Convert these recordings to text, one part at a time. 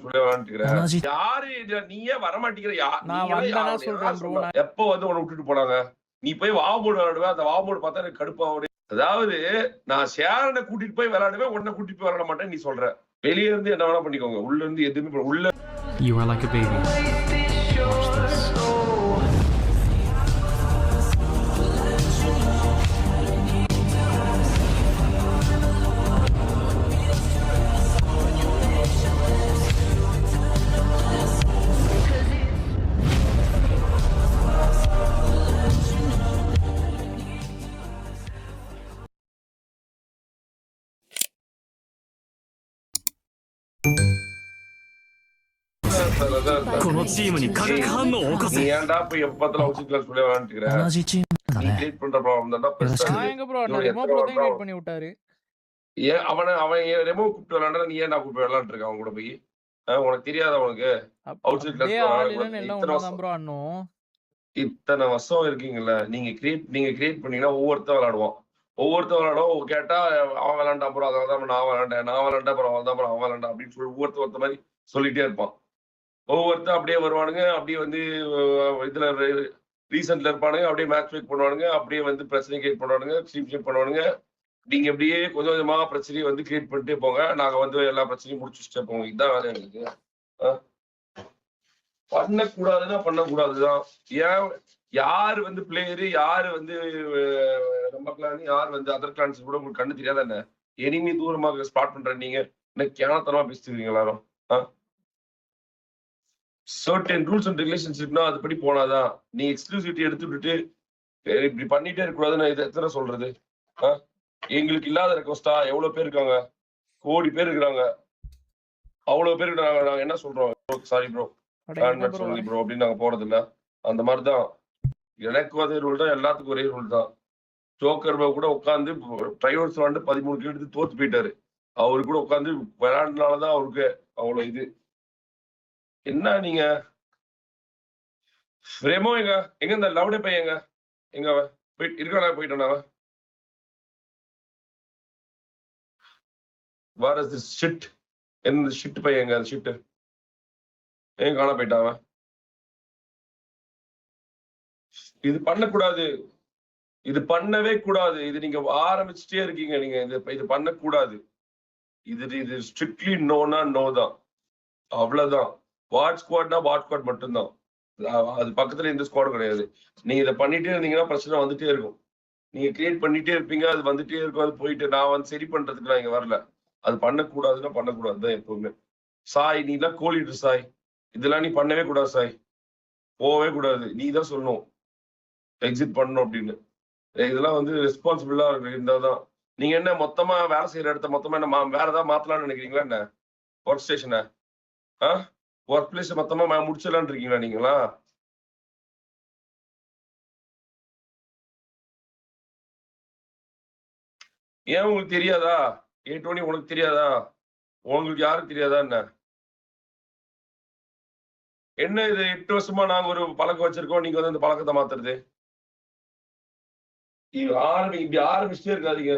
சொல்லி விளையாண்டுக்கிறேன். யாரு நீயே வரமாட்டேங்கிற எப்ப வந்து உன்னை விட்டுட்டு போனாங்க? நீ போய் வாமோடு விளையாடுவேன். அந்த வாமோடு பார்த்தா எனக்கு கடுப்பாவுது. அதாவது நான் ஷேரனை கூட்டிட்டு போய் விளையாடுவேன், உன்னை கூட்டிட்டு போய் விளையாட மாட்டேன் நீ சொல்ற. வெளியே இருந்து என்ன வேணா பண்ணிக்கோங்க, உள்ள இருந்து எதுவுமே உள்ள. You are like a baby. Watch this. நீ ஏன்டா போய் எப்ப பார்த்தாலும் ஹவுசிங் கிளாஸ் சொல்லி விளையாண்டுக்கிறேன். நீ கிரியேட் பண்ற ப்ராப்ளம் தான்டா பெருசா. பண்ணி விட்டாரு. ஏன் அவன் ரெமோ கூப்பிட்டு விளையாண்டா நீ ஏன் கூப்பிட்டு விளையாண்டு இருக்க அவன் கூட போய்? உனக்கு தெரியாத அவனுக்கு ஹவுசிங் கிளாஸ் இத்தனை வருஷம் இருக்கீங்கல்ல, நீங்க கிரியேட் பண்ணீங்கன்னா ஒவ்வொருத்தர் விளையாடுவான். ஒவ்வொருத்தர் விளையாடும் கேட்டா அவன் விளையாண்டா அப்புறம் அதான் நான் விளையாண்டேன் அப்புறம் அவன் தான் அவன் விளையாண்டா அப்படின்னு சொல்லி ஒவ்வொருத்த மாதிரி சொல்லிட்டே இருப்பான். ஒவ்வொருத்தர் அப்படியே வருவானுங்க, அப்படியே வந்து இதுல ரீசெண்ட்ல இருப்பானுங்க, அப்படியே மேட்ச் மேக் பண்ணுவானுங்க, அப்படியே வந்து பிரச்சனை கிரியேட் பண்ணுவானுங்க, ஸ்ட்ரீம் பண்ணுவானுங்க. நீங்க அப்படியே கொஞ்சம் கொஞ்சமா பிரச்சனையை வந்து கிரியேட் பண்ணிட்டே போங்க. நாங்க வந்து எல்லா பிரச்சனையும் முடிச்சுட்டே போங்க. இதுதான் வேலை எங்களுக்கு. பண்ணக்கூடாதுன்னா பண்ணக்கூடாதுதான். ஏன் யாரு வந்து பிளேயரு, யாரு வந்து நம்ம கிளான், யார் வந்து அதர் கிளான்ஸ் கூட உங்களுக்கு கண்ணு தெரியாத என்ன? எனிமி தூரமாக ஸ்பாட் பண்ற நீங்க என்ன கேனத்தனமா பேசிட்டு எல்லாரும். சர்டன் ரூல்ஸ் அண்ட் ரெகுலேஷன்ஸ் இருக்குன்னா அதுபடி போனாதான். நீ எக்ஸ்க்ளூசிவிட்டி எடுத்து விட்டுட்டு இப்படி பண்ணிட்டே இருக்கக்கூடாதுன்னு இது எத்தனை சொல்றது? எங்களுக்கு இல்லாத ரெக்வஸ்டா? எவ்வளவு பேர் இருக்காங்க? கோடி பேர் இருக்கிறாங்க. அவ்வளவு பேருக்கு நாங்க என்ன சொல்றோம்? சாரி ப்ரோ சொல்லி ப்ரோ அப்படின்னு நாங்க போறது இல்ல. அந்த மாதிரிதான் எனக்கு அதே ரூல் தான், எல்லாத்துக்கும் ஒரே ரூல் தான். ஜோக்கர் கூட உட்காந்து ட்ரைவர்ஸ் விளாண்டு 13 கிலோ எடுத்து தோத்து போயிட்டாரு. அவரு கூட உட்காந்து விளையாடுனாலதான் அவருக்கு அவ்வளவு இது. என்ன நீங்க ரெமோ எங்க இந்த லவுடே பையன் எங்க போயிட்டு இருக்கானா? போயிட்டானா? Where is this shit? என்ன ஷிட் பையன் எங்க? அந்த ஷிட் ஏன் காண போயிட்டான்? இது பண்ணக்கூடாது, இது பண்ணவே கூடாது. இது நீங்க ஆரம்பிச்சுட்டே இருக்கீங்க. நீங்க இது பண்ணக்கூடாது. இது ஸ்ட்ரிக்ட்லி நோனா நோ தான், அவ்வளவுதான். வாட் ஸ்குவாட்னா வாட் ஸ்குவாட் மட்டும்தான். அது பக்கத்துல எந்த ஸ்குவாடும் கிடையாது. நீங்க இதை பண்ணிட்டே இருந்தீங்கன்னா பிரச்சனை வந்துட்டே இருக்கும். நீங்க கிரியேட் பண்ணிட்டே இருப்பீங்க, அது வந்துட்டே இருக்கும். அது போயிட்டு நான் வந்து சரி பண்றதுக்கு நான் இங்க வரல. அது பண்ணக்கூடாதுன்னா பண்ணக்கூடாதுதான் எப்பவுமே. சாய் நீ எல்லாம் கோலிட்டு சாய், இதெல்லாம் நீ பண்ணவே கூடாது சாய், போகவே கூடாது. நீ தான் சொல்லணும் எக்ஸிட் பண்ணணும் அப்படின்னு. இதெல்லாம் வந்து ரெஸ்பான்சிபிளா இருந்தாதான். நீங்க என்ன மொத்தமா வேலை செய்யற இடத்த மொத்தமா என்ன வேற ஏதாவது மாத்தலாம்னு நினைக்கிறீங்களா என்ன? ஒர்க் ஸ்டேஷனை ஒர்க் பிளேஸ் மொத்தமா முடிச்சிடலான்னு இருக்கீங்களா நீங்களா? ஏன் உங்களுக்கு தெரியாதா? A20 உனக்கு தெரியாதா? உங்களுக்கு யாருக்கு தெரியாதா என்ன? என்ன இது 8 வருஷமா நாங்க ஒரு பழக்கம் வச்சிருக்கோம், நீங்க வந்து இந்த பழக்கத்தை மாத்துறது? இப்படி ஆரம்பிச்சுட்டே இருக்காதீங்க.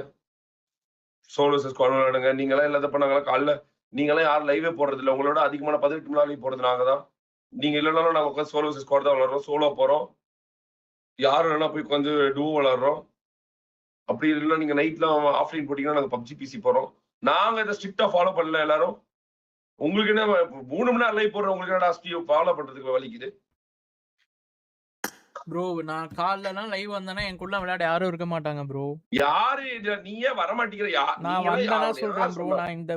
சோலோ ஸ்குவாட் விளையாடுங்க. நீங்களாம் இல்லாத பண்ணாங்களா? காலைல நீங்களாம் யாரும் லைவே போடுறது இல்லை. உங்களோட அதிகமான 18 மணி நேரம் போடுறது நாங்க தான். நீங்க இல்லைனாலும் நாங்க உட்காந்து சோலோ ஸ்குவாட் தான் விளையாடுறோம், சோலோ போறோம். யாரும் இல்லைன்னா போய் உட்காந்து டூ விளையாடுறோம். அப்படி இல்லைன்னா நீங்க நைட்ல ஆஃப்லைன் போட்டீங்கன்னா நாங்க பப்ஜி பிசி போறோம். நாங்க இதை ஸ்ட்ரிக்டா ஃபாலோ பண்ணல எல்லாரும். உங்களுக்கு என்ன 3 மணி நேரம் லைவ் போடுறோம், உங்களுக்கு என்ன ஃபாலோ பண்றதுக்கு வலிக்குது? ப்ரோ நான் காலைல லைவ் வந்தேன்னா எனக்குள்ள விளையாட யாரும் இருக்க மாட்டாங்க ப்ரோ. யாரு நீயே வர மாட்டேங்கிற? நான் வந்தேனா சொல்றேன் ப்ரோ. நான் இந்த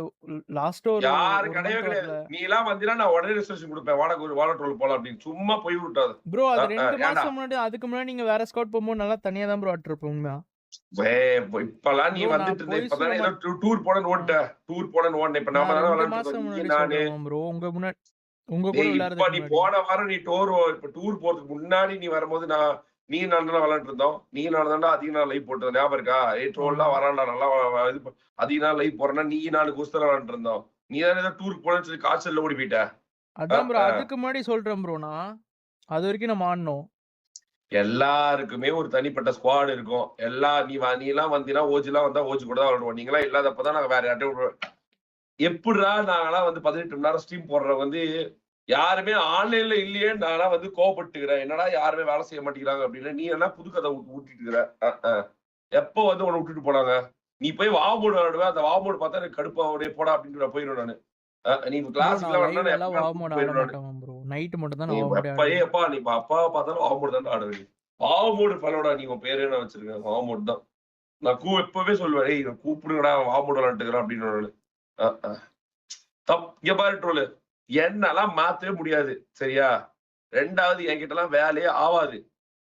லாஸ்ட் ஒரு யாரு கிடையவே கிடையாது. நீ எல்லாம் வந்தீனா நான் உடனே ரெஜிஸ்ட்ரேஷன் கொடுப்பேன். வாடகை ஒரு வாலெட் ரோல் போலாம் அப்படின்னு சும்மா போய் விட்டாது ப்ரோ. அது 2 மாசம் முன்னாடி, அதுக்கு முன்னாடி நீங்க வேற ஸ்குவாட் போகும்போது நல்லா தனியா தான் ப்ரோ ஆட்டிருப்போம். உண்மையா இப்பெல்லாம் நீ வந்துட்டு இருந்த, இப்பதான் ஏதோ டூர் போனேன்னு ஓட்ட, டூர் போனேன்னு ஓட்ட. இப்ப நாம நானு ப்ரோ உங்க முன்னாடி உங்க கூட இப்ப நீ போன வாரம் நீ டூர் போறதுக்கு முன்னாடி நீ வரும்போது நீ நான் தான் விளையாண்டு இருந்தோம். நீ நான் தான்டா அதிக நாள் லைவ் போட்டது ஞாபகம் இருக்கா? ட்ரோல்லாம் வரான்டா நல்லா அதிக நாள் லைவ் போறேன்னா நீ 4 கோஸ்தர விளையாண்டு இருந்தோம். நீ தான் ஏதோ டூருக்கு போனேன்னு சொல்லி காய்ச்சல்ல ஓடி போயிட்ட. அதான் ப்ரோ அதுக்கு முன்னாடி சொல்றேன் ப்ரோ. நான் அது வரைக்கும் நம்ம ஆடணும். எல்லாருக்குமே ஒரு தனிப்பட்ட ஸ்குவாட் இருக்கும். நீ எல்லாம் வந்தீங்கன்னா ஓஜி எல்லாம் வந்தா ஓஜி கூட தான் விளையாடுவோம். நீங்களா இல்லாதப்பதான் நாங்க வேற யார்ட்டையும் எப்படிடா நாங்களாம் வந்து 18 மணி நேரம் ஸ்ட்ரீம் போடுற வந்து யாருமே ஆன்லைன்ல இல்லையே நானா வந்து கோவப்பட்டுக்கிறேன். என்னடா யாருமே வேலை செய்ய மாட்டேங்கிறாங்க அப்படின்னா நீ என்ன புது கதை ஊட்டிட்டு இருக்கிற. எப்போ வந்து உன்னை விட்டுட்டு போனாங்க? நீ போய் வாமோடு விளையாடுவேன். அந்த வாமோடு பார்த்தா எனக்கு கடுப்பா உடனே போடா அப்படின்னு நான் போயிடுவேன் நானு. நீ கிளாஸுக்குலாம் லைவ் வரணும்னா எல்லாம் வாவ் மோட் ஆட போயிடுவேன் நானு. மாட்டோம் ப்ரோ. நைட் மட்டும் தான் நீ வாவ் மோட் எப்பயே ஆடுவேன். அப்பா நீ அப்பாவை பார்த்தாலும் வாமோடு தான் ஆடுவேன். வாமோடு ஃபெலோடா நீ உன் பேரே நான் வச்சிருக்கேன். வாமோடு தான். நான் எப்பவே சொல்லுவேன், "ஏய் கூப்பிடுங்கடா வாமோடு விளையாண்டுக்கிறேன்" அப்படின்னு நானு. இங்க பாரு ட்ரோலு, என்னெல்லாம் மாத்தவே முடியாது சரியா? 2வது என்கிட்ட எல்லாம் வேலையே ஆகாது.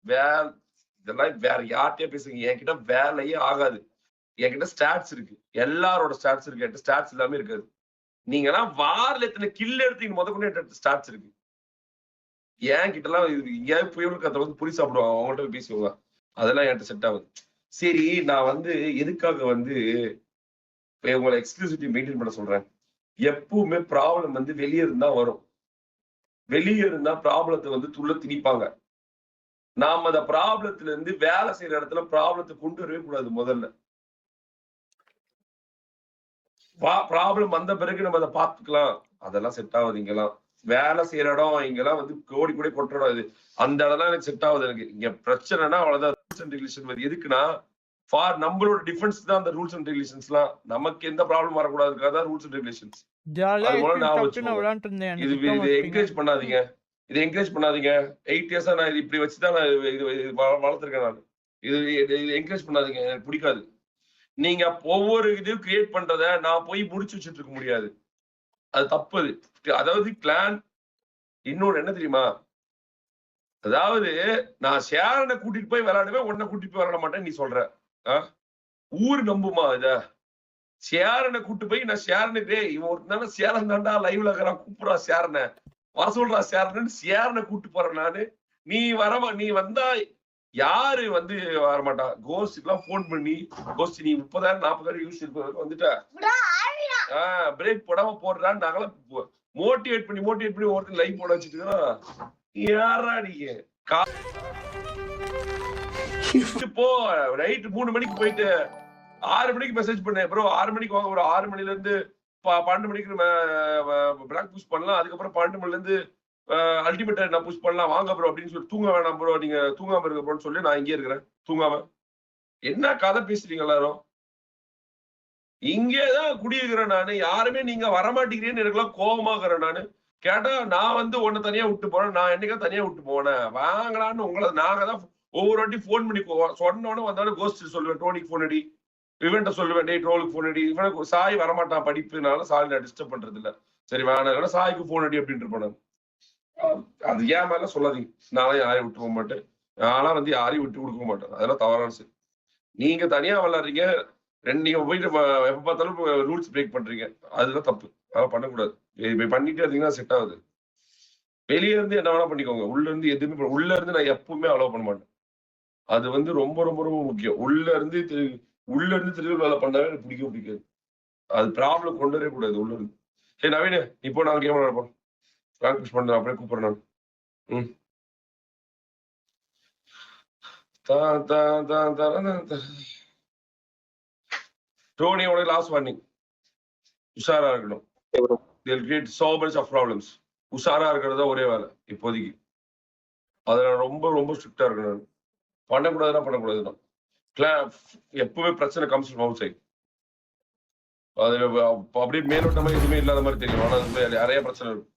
இதெல்லாம் வேற யார்கிட்டயே பேசுங்க, என்கிட்ட வேலையே ஆகாது. என்கிட்ட ஸ்டாட்ஸ் இருக்கு, எல்லாரோட ஸ்டாட்ஸ் இருக்கு. என்கிட்ட ஸ்டாட்ஸ் எல்லாமே இருக்காது. நீங்க எல்லாம் வாரில் எத்தனை கில் எடுத்தீங்க முதற்கொண்டு என்கிட்ட ஸ்டாட்ஸ் இருக்கு. என்கிட்ட எல்லாம் எங்கேயாவது புயல் கத்த வந்து புரி சாப்பிடுவாங்க, அவங்கள்ட்ட போய் பேசுவாங்க. அதெல்லாம் என்கிட்ட செட் ஆகுது. சரி, நான் வந்து எதுக்காக வந்து உங்களை எக்ஸ்க்ளூசிவிட்டி மெயின்டைன் பண்ண சொல்றேன். எப்பவுமே ப்ராப்ளம் வந்து வெளியே இருந்தா வரும். வெளியே இருந்தா ப்ராப்ளத்தை வந்து துள்ள திணிப்பாங்க. நாம அந்த ப்ராப்ளத்துல இருந்து வேலை செய்யற இடத்துல ப்ராப்ளத்தை கொண்டு வரவே கூடாது. முதல்ல ப்ராப்ளம் வந்த பிறகு நம்ம அதை பார்த்துக்கலாம். அதெல்லாம் செட் ஆகுது. இங்கெல்லாம் வேலை செய்யற இடம், இங்கெல்லாம் வந்து கோடி கூட கொட்டுறோம். இது அந்த இடம்லாம் எனக்கு செட் ஆகுது. எனக்கு இங்க பிரச்சனைனா அவ்வளவுதான். ரூல்ஸ் அண்ட் ரெகுலேஷன் எதுக்குன்னா ஃபார் நம்மளோட டிஃபென்ஸ் தான் அந்த ரூல்ஸ் அண்ட் ரெகுலேஷன்ஸ்லாம். நமக்கு எந்த ப்ராப்ளம் வரக்கூடாதுக்காக ரூல்ஸ் அண்ட் ரெகுலேஷன்ஸ். ஜாலியா அது போல நான் நான் வச்சுக்கோங்க. விளையாண்டு இருந்தேன். இது என்கரேஜ் பண்ணாதீங்க. இதை என்கரேஜ் பண்ணாதீங்க. 8 இயர்ஸா நான் இப்படி வச்சுதான் நான் இது வளர்த்துருக்கேன். நான் இது என்கரேஜ் பண்ணாதீங்க. எனக்கு பிடிக்காது. நீங்க ஒவ்வொரு இதுவும் கிரியேட் பண்றத நான் போய் முடிச்சு வச்சுட்டு இருக்க முடியாது. அது தப்பு. அதாவது பிளான். இன்னொன்னு என்ன தெரியுமா? அதாவது நான் ஷேரனை கூட்டிட்டு போய் விளையாடுவேன், உன்னை கூட்டிட்டு போய் விளையாட மாட்டேன் நீ சொல்ற. ஊர் நம்புமா இத? ஷேரனை கூட்டு போய் நான் ஷேரனுக்கு இவன் ஒருத்தான சேரன் தாண்டா லைவ்ல இருக்கிறான், கூப்பிடுறா ஷேரனை, வர சொல்றா ஷேரன்னு ஷேரனை கூட்டு போறேன் நானு. நீ வந்தா யாரு வந்து வரமாட்டா? கோஸ்ட் எல்லாம் போன் பண்ணி கோஸ்ட் நீ 30,000 40,000 யூஸ் வந்துட்ட பிரேக் போடாம போடுறான்னு நாங்களாம் மோட்டிவேட் பண்ணி ஒருத்தர் லைவ் போட வச்சுட்டு யாரா நீங்க போ நைட் 3 மணிக்கு போயிட்டு 6 மணிக்கு மெசேஜ் பண்ணேன் ப்ரோ. 6 மணிக்கு வாங்க ப்ரோ. 6 மணில இருந்து 12 மணிக்கு பிளாக் புஷ் பண்ணலாம். அதுக்கப்புறம் 12 மணில இருந்து அல்டிமேட் நான் புஷ் பண்ணலாம் வாங்க ப்ரோ அப்படின்னு சொல்லி தூங்க வேணாம் ப்ரோ, நீங்க தூங்காம இருக்க ப்ரோன்னு சொல்லி நான் இங்கே இருக்கிறேன் தூங்காம. என்ன கதை பேசுறீங்க எல்லாரும்? இங்கேதான் குடியிருக்கிறேன் நானு. யாருமே நீங்க வரமாட்டேங்கிறேன்னு எனக்குலாம் கோபமாக்குறேன் நானு. கேட்டா நான் வந்து உன்னை தனியா விட்டு போறேன். நான் என்னைக்கா தனியா விட்டு போனேன்? வாங்கலான்னு உங்களை நாங்க தான் ஒவ்வொரு வாட்டி போன் பண்ணி சொன்னோன்னு வந்தாலும் கோஸ்ட் சொல்லுவேன், டோனிக்கு போன் அடி, இவன்ட்ட சொல்லுவேன், டே ட்ரோலுக்கு போன் அடி. இவனுக்கு சாய் வரமாட்டான் படிப்புனால சாய் நான் டிஸ்டர்ப் பண்றது இல்ல. சரி வேணாம் சாய்க்கு போன் அடி அப்படின்ட்டு இருப்பேன். அது ஏன் மேல சொல்லாதீங்க. நான் யாரையும் விட்டு போக மாட்டேன். நான்லாம் வந்து யாரையும் விட்டு கொடுக்க மாட்டேன். அதெல்லாம் தவறான சரி. நீங்க தனியா விளையாடுறீங்க, நீங்க போயிட்டு எப்ப பார்த்தாலும் ரூல்ஸ் பிரேக் பண்றீங்க. அதுதான் தப்பு. அதெல்லாம் பண்ணக்கூடாது. பண்ணிட்டே இருந்தீங்கன்னா செட் ஆகுது. வெளியே இருந்து என்ன வேணா பண்ணிக்கோங்க. உள்ள இருந்து எதுவுமே உள்ள இருந்து நான் எப்பவுமே அலோவ் பண்ண மாட்டேன். அது வந்து ரொம்ப ரொம்ப ரொம்ப முக்கியம். உள்ள இருந்து திருவிழா வேலை பண்ணாவே எனக்கு பிடிக்காது. அது ப்ராப்ளம் கொண்டு வரவே கூடாது உள்ள இருந்து. சரி நவீன இப்போ நான் கேம் விளையாட போறோம். பிராக்டிஸ் பண்றேன், அப்படியே கூப்பிடுறேன் நான். டோனி உனக்கு லாஸ்ட் வார்னிங், உஷாரா இருக்கணும். they'll create so much of problems. உஷாரா இருக்கிறதா ஒரே வேலை இப்போதைக்கு. அதுல ரொம்ப ரொம்ப ஸ்ட்ரிக்டா இருக்கணும். பண்ணக்கூடாதுன்னா எப்பவுமே பிரச்சனை கம்ஸ் ஃப்ரம் அவுட் சைட். அது அப்படியே மேலோட்டமா எதுவுமே இல்லாத மாதிரி தெரியும். ஆனா நிறைய பிரச்சனை இருக்கும்.